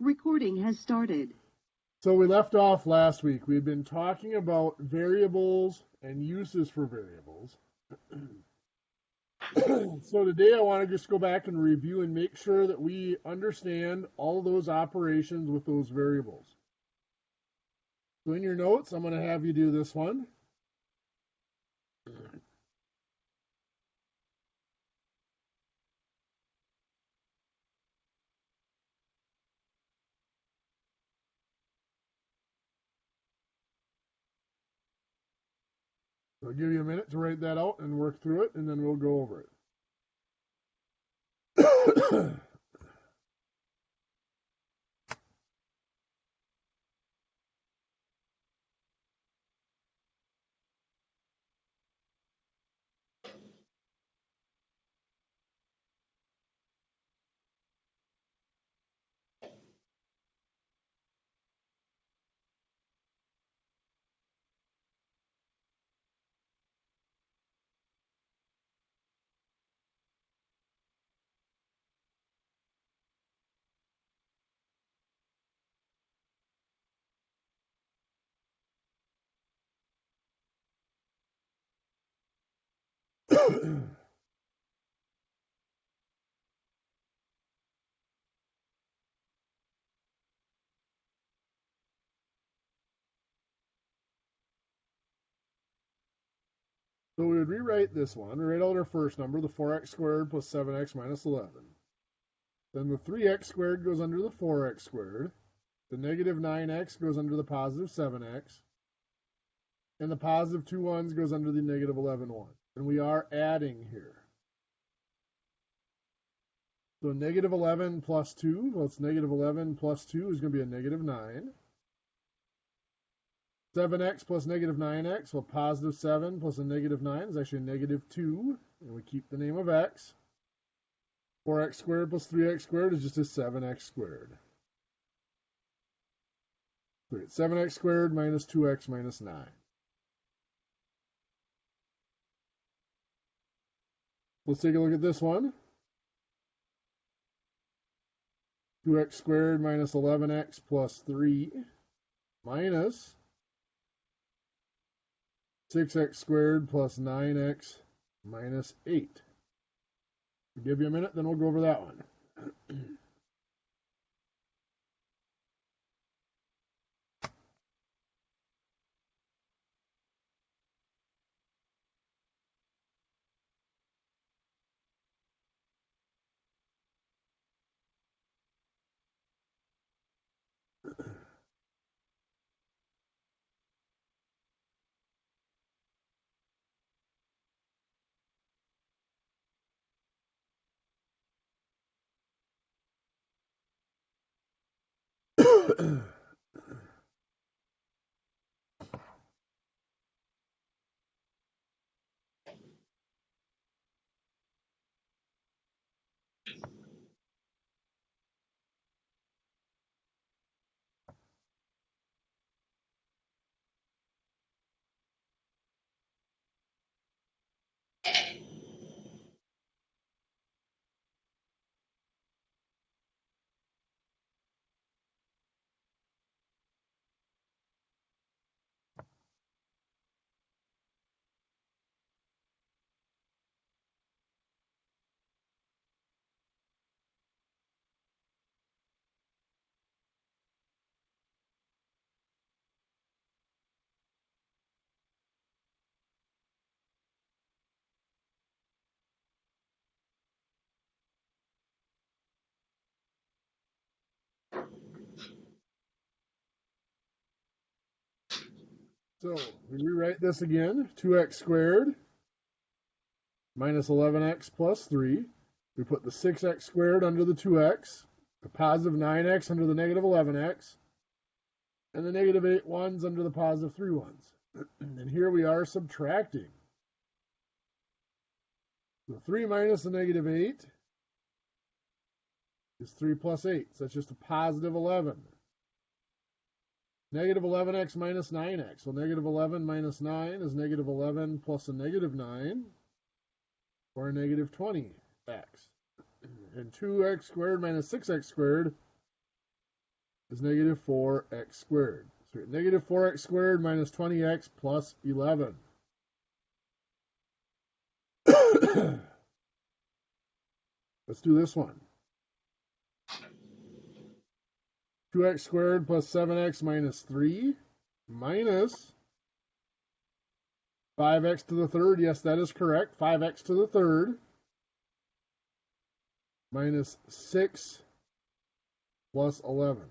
Recording has started. So we left off last week. We had been talking about variables and uses for variables. So today I want to just go back and review and make sure that we understand all of those operations with those variables. So in your notes, I'm going to have you do this one. So I'll give you a minute to write that out and work through it, and then we'll go over it. So we would rewrite this one, write out our first number, the 4x squared plus 7x minus 11. Then the 3x squared goes under the 4x squared. The negative 9x goes under the positive 7x. And the positive 2 ones goes under the negative 11 1. And we are adding here. So negative 11 plus 2, well, it's negative 11 plus 2 is going to be a negative 9. 7x plus negative 9x, well, positive 7 plus a negative 9 is actually a negative 2. And we keep the name of x. 4x squared plus 3x squared is just a 7x squared. So we get 7x squared minus 2x minus 9. Let's take a look at this one. 2x squared minus 11x plus 3 minus 6x squared plus 9x minus 8. I'll give you a minute, then we'll go over that one. So we rewrite this again. 2x squared minus 11x plus 3. We put the 6x squared under the 2x, the positive 9x under the negative 11x, and the negative 8 ones under the positive 3 ones. And here we are subtracting. So 3 minus the negative 8 is 3 plus 8. So that's just a positive 11. Negative 11x minus 9x. Well, negative 11 minus 9 is negative 11 plus a negative 9, or a negative 20x. And 2x squared minus 6x squared is negative 4x squared. So we get negative 4x squared minus 20x plus 11. Let's do this one. 2x squared plus 7x minus 3 minus 5x to the third. Yes, that is correct. 5x to the third minus 6 plus 11.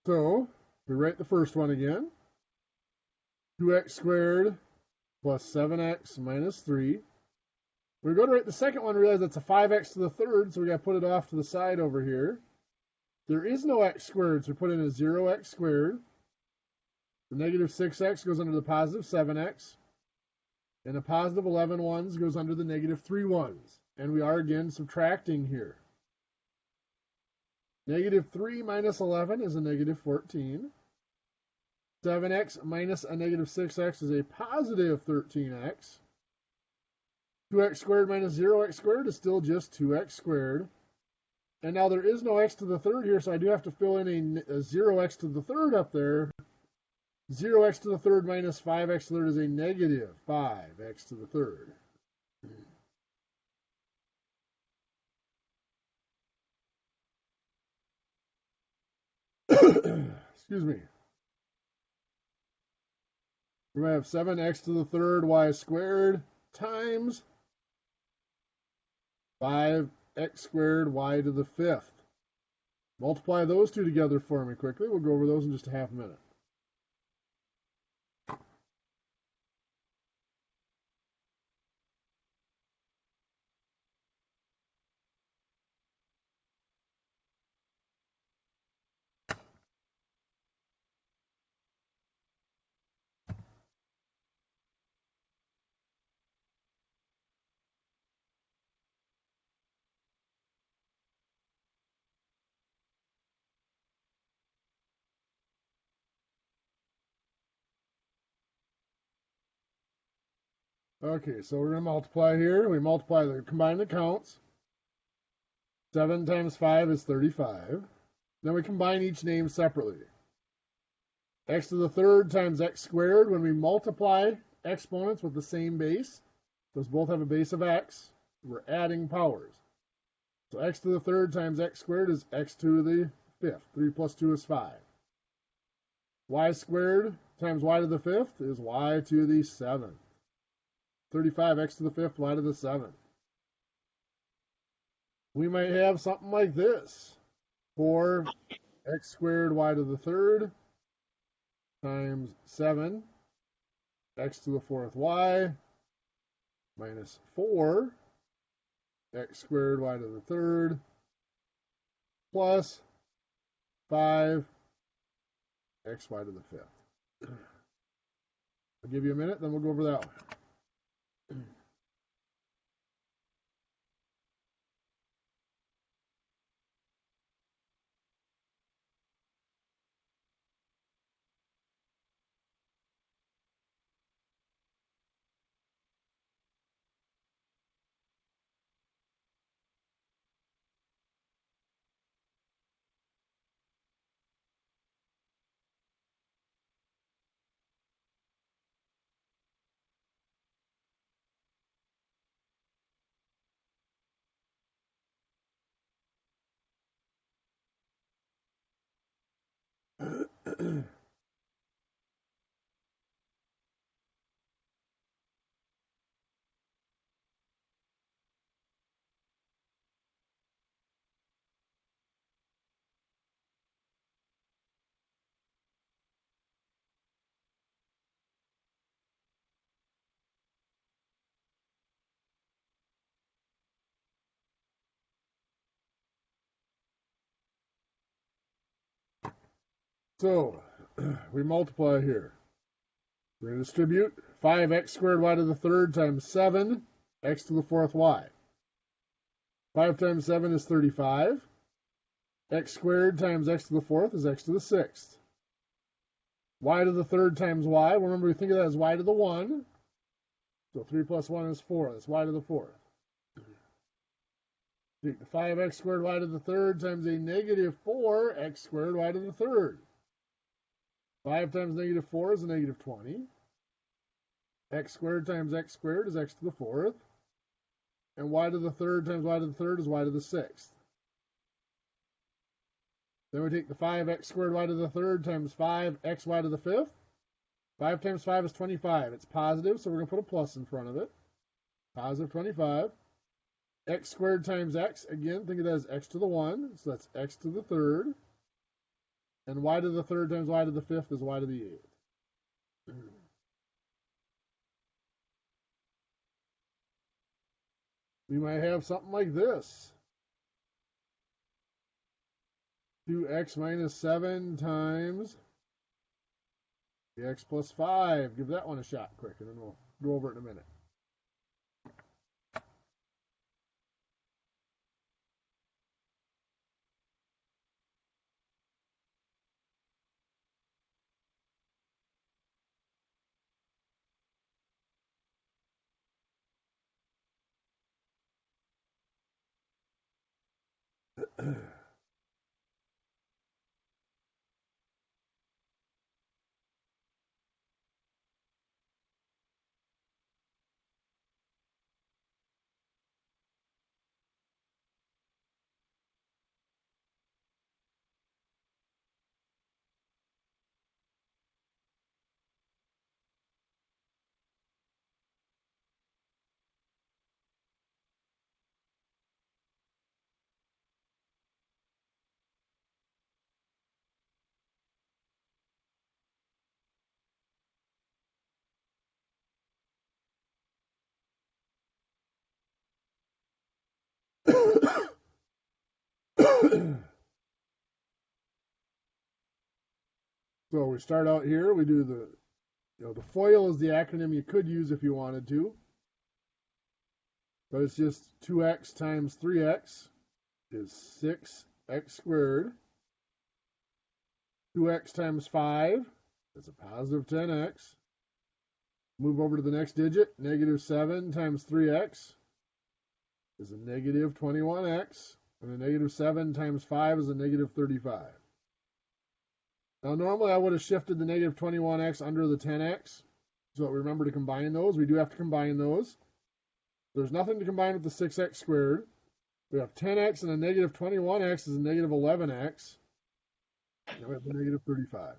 So we write the first one again. 2x squared plus 7x minus 3. We go to write the second one, realize that's a 5x to the third, so we got to put it off to the side over here. There is no x squared, so we put in a 0x squared. The negative 6x goes under the positive 7x. And the positive 11 ones goes under the negative 3 ones. And we are again subtracting here. Negative 3 minus 11 is a negative 14. 7x minus a negative 6x is a positive 13x. 2x squared minus 0x squared is still just 2x squared. And now there is no x to the third here, so I do have to fill in a 0x to the third up there. 0x to the third minus 5x to the third is a negative 5x to the third. Excuse me. We're going to have 7x to the third y squared times 5x squared y to the fifth. Multiply those two together for me quickly. We'll go over those in just a half a minute. Okay, so we're going to multiply here. We multiply the combine the counts. 7 times 5 is 35. Then we combine each name separately. X to the third times x squared. When we multiply exponents with the same base, those both have a base of x, we're adding powers. So x to the third times x squared is x to the fifth. 3 plus 2 is 5. Y squared times y to the fifth is y to the seventh. 35x to the fifth, y to the seventh. We might have something like this. 4x squared y to the third times 7 x to the fourth y minus 4 x squared y to the third plus 5 xy to the 5th. I'll give you a minute, then we'll go over that one. So we multiply here. We're going to distribute 5x squared y to the 3rd times 7 x to the 4th y. 5 times 7 is 35. X squared times x to the 4th is x to the 6th. Y to the 3rd times y. Remember, we think of that as y to the 1. So 3 plus 1 is 4. That's y to the 4th. Take the 5x squared y to the 3rd times a negative 4x squared y to the 3rd. 5 times negative 4 is a negative 20. X squared times x squared is x to the 4th. And y to the 3rd times y to the 3rd is y to the 6th. Then we take the 5x squared y to the 3rd times 5xy to the 5th. 5 times 5 is 25. It's positive, so we're going to put a plus in front of it. Positive 25. X squared times x, again, think of that as x to the 1. So that's x to the 3rd. And y to the 3rd times y to the 5th is y to the 8th. We might have something like this. 2x minus 7 times the x plus 5. Give that one a shot quick, and then we'll go over it in a minute. So we start out here. We do the FOIL is the acronym you could use if you wanted to. But it's just 2x times 3x is 6x squared. 2x times 5 is a positive 10x. Move over to the next digit. Negative 7 times 3x is a negative 21x. And a negative 7 times 5 is a negative 35. Now, normally I would have shifted the negative 21x under the 10x. So remember to combine those. We do have to combine those. There's nothing to combine with the 6x squared. We have 10x and a negative 21x is a negative 11x. Now we have the negative 35.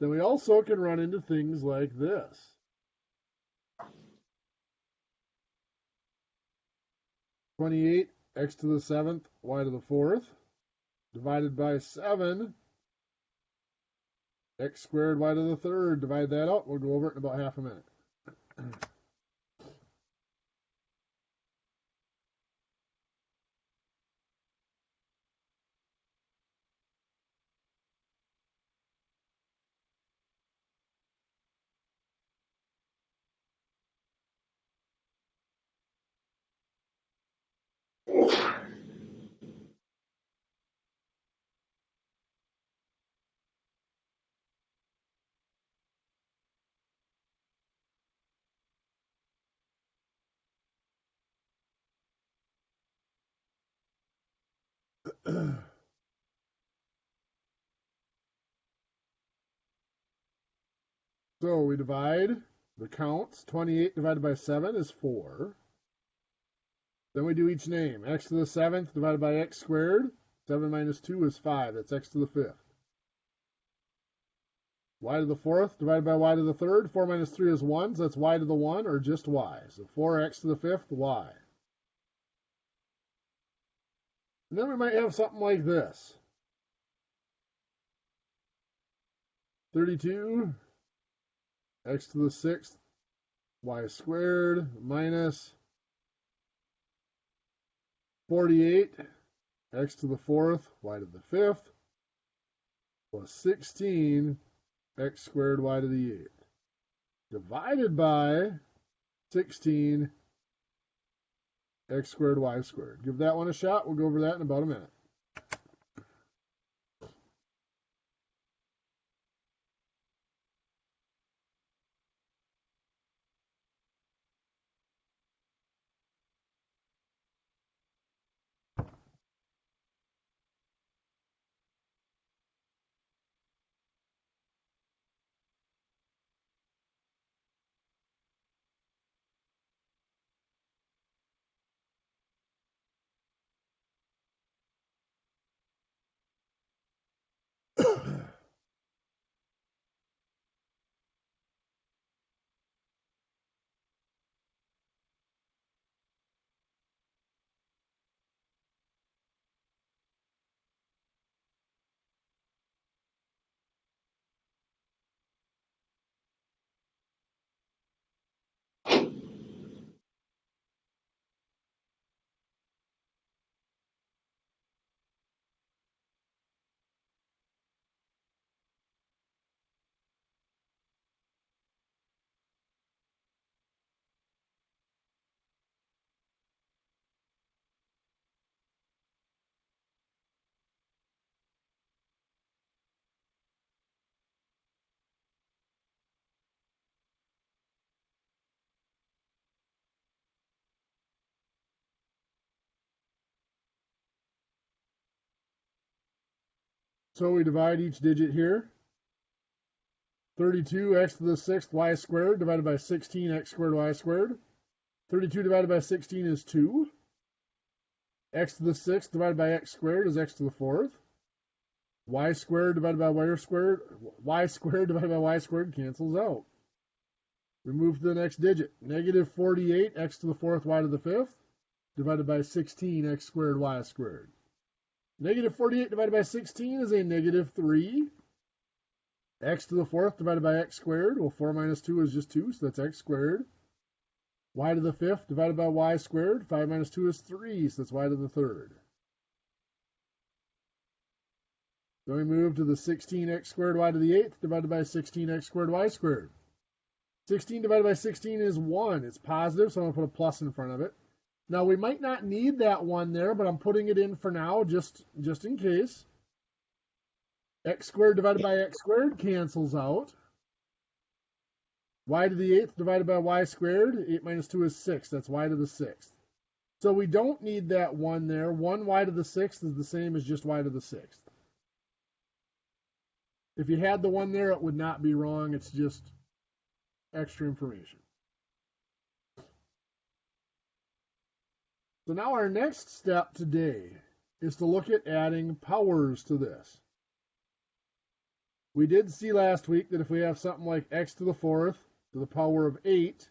Then we also can run into things like this. 28 x to the 7th, y to the 4th, divided by 7, x squared, y to the 3rd. Divide that out. We'll go over it in about half a minute. So we divide the counts. 28 divided by 7 is 4. Then we do each name. X to the 7th divided by x squared. 7 minus 2 is 5. That's x to the 5th. Y to the 4th divided by y to the 3rd. 4 minus 3 is 1, so that's y to the 1, or just y. So 4x to the 5th, y. And then we might have something like this. 32 x to the 6th, y squared, minus 48 x to the 4th, y to the 5th, plus 16 x squared, y to the 8th, divided by 16 x squared, y squared. Give that one a shot. We'll go over that in about a minute. So we divide each digit here. 32 x to the 6th, y squared, divided by 16 x squared, y squared. 32 divided by 16 is 2. X to the 6th divided by x squared is x to the 4th. Y squared divided by y squared divided by y squared cancels out. We move to the next digit. Negative 48 x to the 4th, y to the 5th, divided by 16 x squared, y squared. Negative 48 divided by 16 is a negative 3. X to the 4th divided by x squared. Well, 4 minus 2 is just 2, so that's x squared. Y to the 5th divided by y squared. 5 minus 2 is 3, so that's y to the 3rd. Then we move to the 16x squared y to the 8th divided by 16x squared y squared. 16 divided by 16 is 1. It's positive, so I'm going to put a plus in front of it. Now, we might not need that 1 there, but I'm putting it in for now, just in case. X squared divided by x squared cancels out. Y to the 8th divided by y squared. 8 minus 2 is 6. That's y to the 6th. So we don't need that 1 there. 1 y to the 6th is the same as just y to the 6th. If you had the 1 there, it would not be wrong. It's just extra information. So now our next step today is to look at adding powers to this. We did see last week that if we have something like x to the 4th to the power of 8,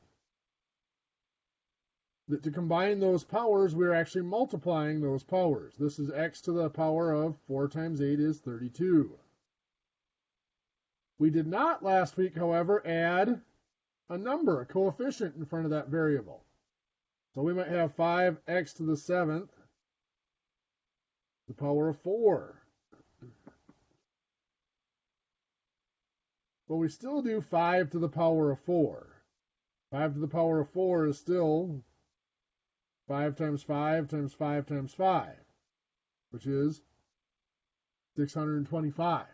that to combine those powers, we're actually multiplying those powers. This is x to the power of 4 times 8 is 32. We did not last week, however, add a number, a coefficient in front of that variable. So we might have 5x to the 7th, the power of 4. But we still do 5 to the power of 4. 5 to the power of 4 is still 5 times 5 times 5 times 5, which is 625.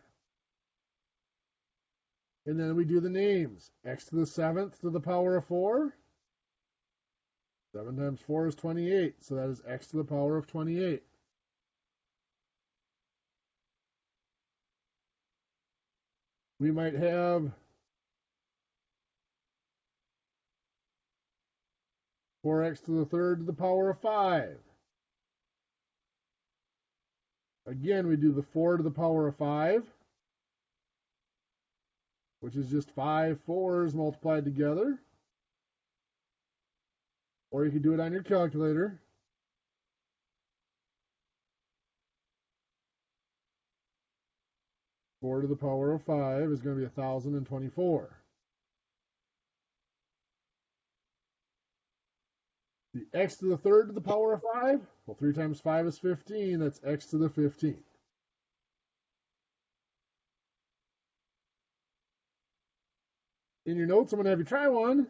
And then we do the names. X to the 7th to the power of 4. 7 times 4 is 28, so that is x to the power of 28. we might have 4x to the third to the power of 5. Again, we do the 4 to the power of 5, which is just 5 4s multiplied together. Or you can do it on your calculator. Four to the power of 5 is going to be 1,024. The x to the third to the power of 5, well, 3 times 5 is 15. That's x to the 15th. In your notes, I'm going to have you try one.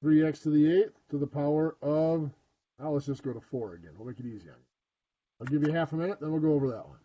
Three x to the 8th to the power of, now let's just go to 4 again. We'll make it easy on you. I'll give you half a minute, then we'll go over that one.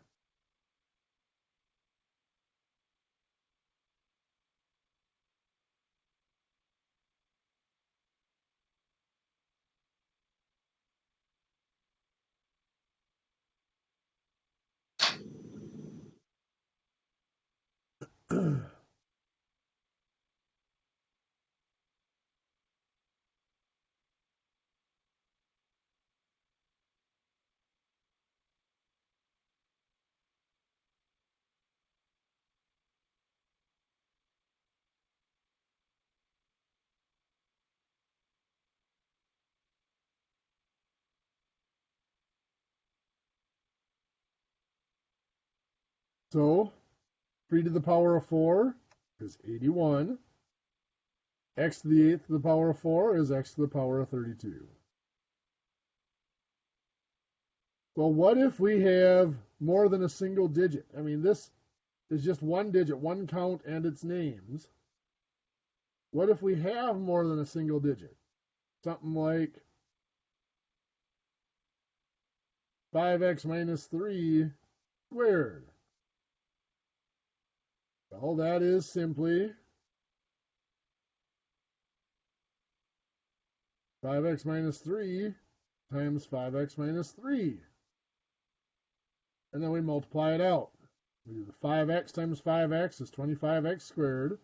So 3 to the power of 4 is 81. X to the 8th to the power of 4 is x to the power of 32. Well, what if we have more than a single digit? I mean, this is just one digit, one count, and its names. What if we have more than a single digit? Something like 5x minus 3 squared. Well, that is simply 5x minus 3 times 5x minus 3. And then we multiply it out. We do the 5x times 5x is 25x squared.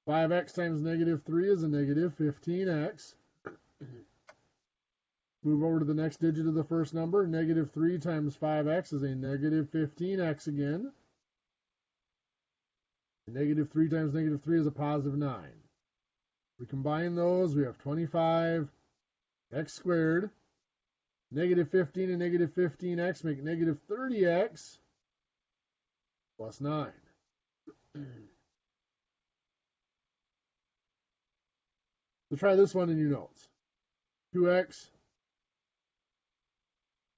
5x times negative 3 is a negative 15x. Move over to the next digit of the first number. Negative 3 times 5x is a negative 15x again. And negative 3 times negative 3 is a positive 9. We combine those, we have 25x squared. Negative 15 and negative 15x make negative 30x plus 9. So try this one in your notes. 2x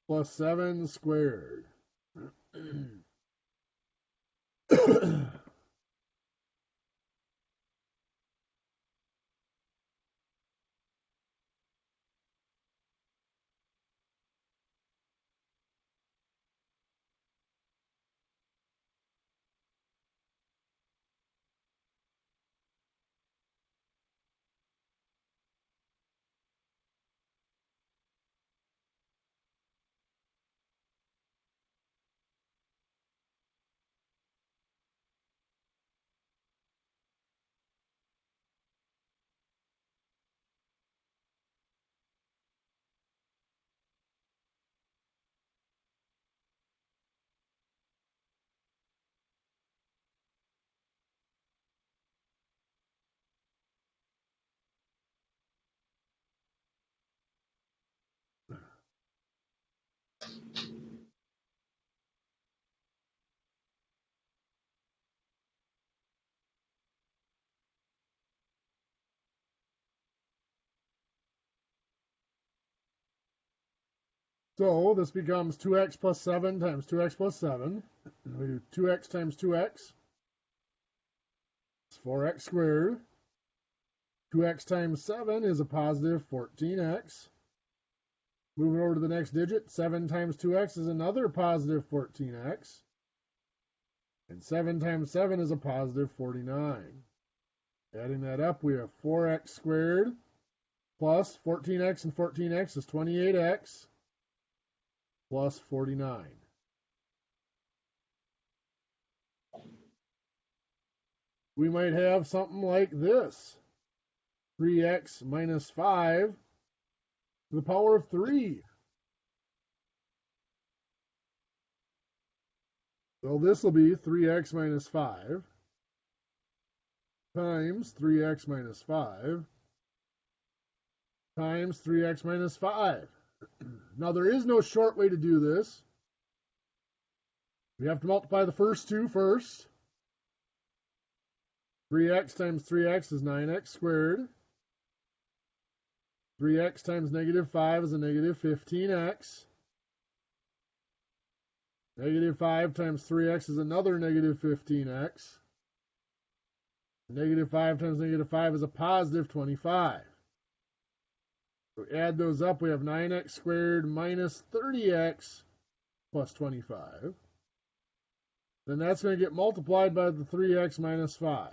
plus 7 squared. So this becomes 2x plus 7 times 2x plus 7. We do 2x times 2x. It's 4x squared. 2x times 7 is a positive 14x. Moving over to the next digit, 7 times 2x is another positive 14x. And 7 times 7 is a positive 49. Adding that up, we have 4x squared plus 14x and 14x is 28x. plus 49. We might have something like this. 3x minus 5 to the power of 3. So this will be 3x minus 5 times 3x minus 5 times 3x minus 5. Now there is no short way to do this. We have to multiply the first two first. 3x times 3x is 9x squared. 3x times negative 5 is a negative 15x. Negative 5 times 3x is another negative 15x. Negative 5 times negative 5 is a positive 25. So we add those up, we have 9x squared minus 30x plus 25. Then that's going to get multiplied by the 3x minus 5.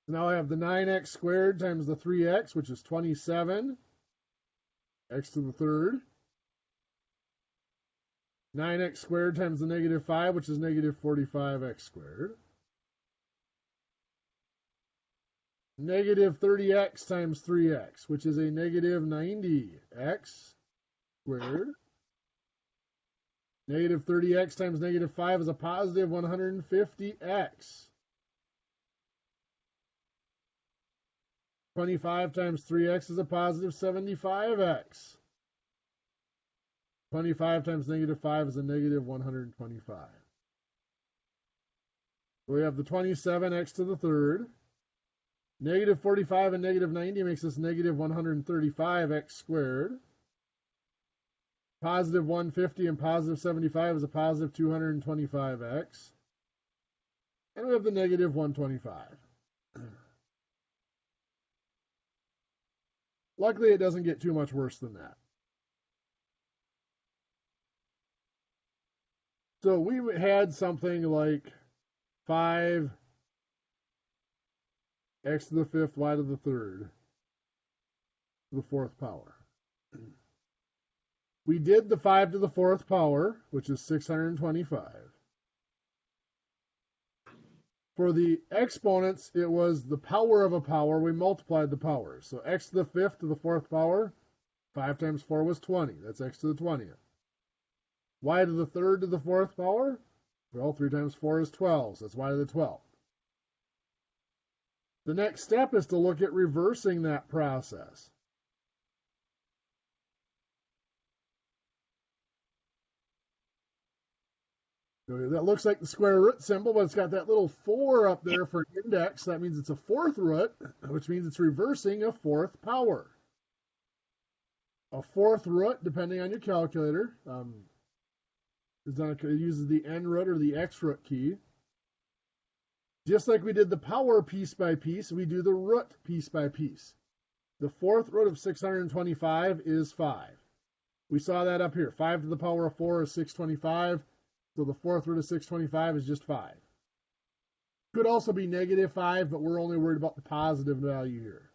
Now I have the 9x squared times the 3x, which is 27, x to the third. 9x squared times the negative 5, which is negative 45x squared. Negative 30x times 3x, which is a negative 90x squared. Negative 30x times negative 5 is a positive 150x. 25 times 3x is a positive 75x. 25 times negative 5 is a negative 125. So we have the 27x to the third. Negative 45 and negative 90 makes us negative 135x squared. Positive 150 and positive 75 is a positive 225x. And we have the negative 125. Luckily, it doesn't get too much worse than that. So we had something like 5 x to the fifth, y to the third, to the fourth power. We did the 5 to the fourth power, which is 625. For the exponents, it was the power of a power. We multiplied the powers. So x to the fifth to the fourth power, 5 times 4 was 20. That's x to the 20th. Y to the third to the fourth power, well, 3 times 4 is 12. So that's y to the 12th. The next step is to look at reversing that process. That looks like the square root symbol, but it's got that little 4 up there for an index. That means it's a fourth root, which means it's reversing a fourth power. A fourth root, depending on your calculator, it uses the n root or the x root key. Just like we did the power piece by piece, we do the root piece by piece. The fourth root of 625 is 5. We saw that up here. 5 to the power of 4 is 625. So the fourth root of 625 is just 5. Could also be negative 5, but we're only worried about the positive value here.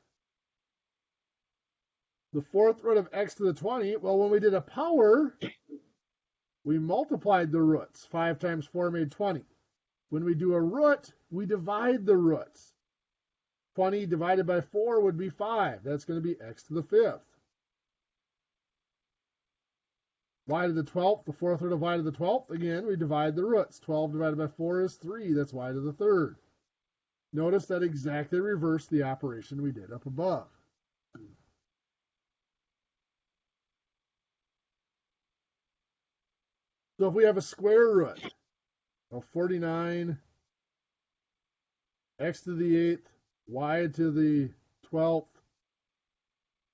The fourth root of x to the 20, well, when we did a power, we multiplied the roots. 5 times 4 made 20. When we do a root, we divide the roots. 20 divided by 4 would be 5. That's going to be x to the fifth. Y to the 12th, the fourth root of y to the 12th, again, we divide the roots. 12 divided by 4 is 3. That's y to the third. Notice that exactly reversed the operation we did up above. So if we have a square root of 49, x to the 8th, y to the 12th,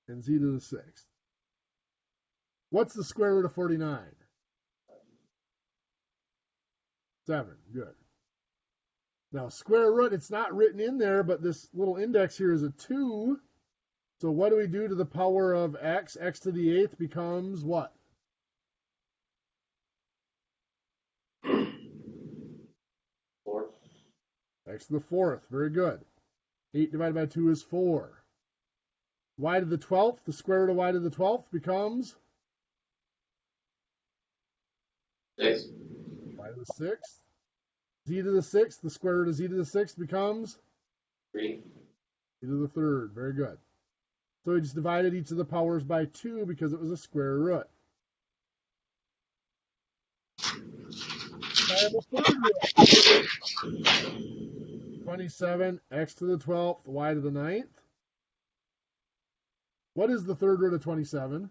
and z to the 6th. What's the square root of 49? 7. Good. Now, square root, it's not written in there, but this little index here is a 2. So what do we do to the power of x? X to the 8th becomes what? 4. X to the 4th. Very good. 8 divided by 2 is 4. y to the 12th, the square root of y to the 12th becomes 6. y to the 6th. Z to the 6th, the square root of z to the 6th becomes 3. z to the 3rd. Very good. So we just divided each of the powers by 2 because it was a square root. I have a third root. 27, x to the 12th, y to the 9th. What is the third root of 27?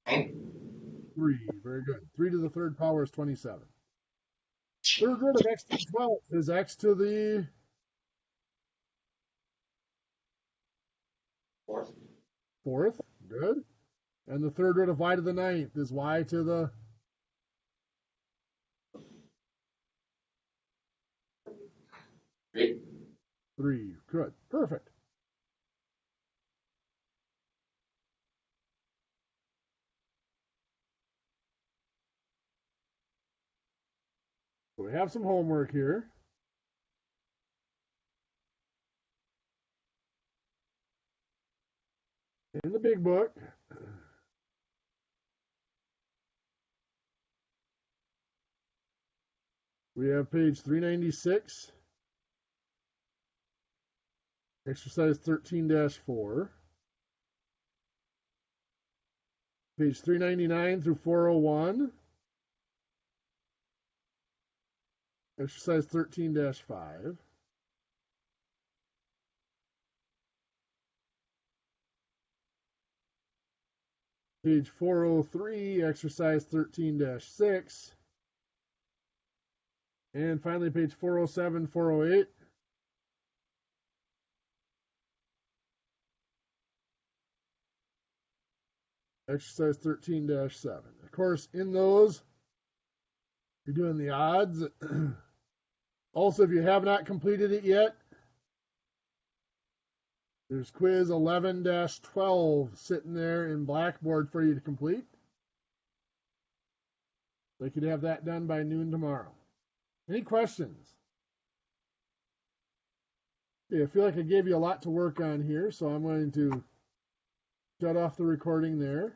9. 3. Very good. 3 to the 3rd power is 27. Third root of x to the 12th is x to the 4th. Good. And the third root of y to the 9th is y to the 3. 3. Good. Perfect. So we have some homework here. In the big book, we have page 396, exercise 13-4. Page 399 through 401, exercise 13-5. Page 403, exercise 13-6. And finally, page 407, 408. Exercise 13-7. Of course, in those, you're doing the odds. Also, if you have not completed it yet, there's quiz 11-12 sitting there in Blackboard for you to complete. They could have that done by noon tomorrow. Any questions? Okay, I feel like I gave you a lot to work on here, so I'm going to shut off the recording there.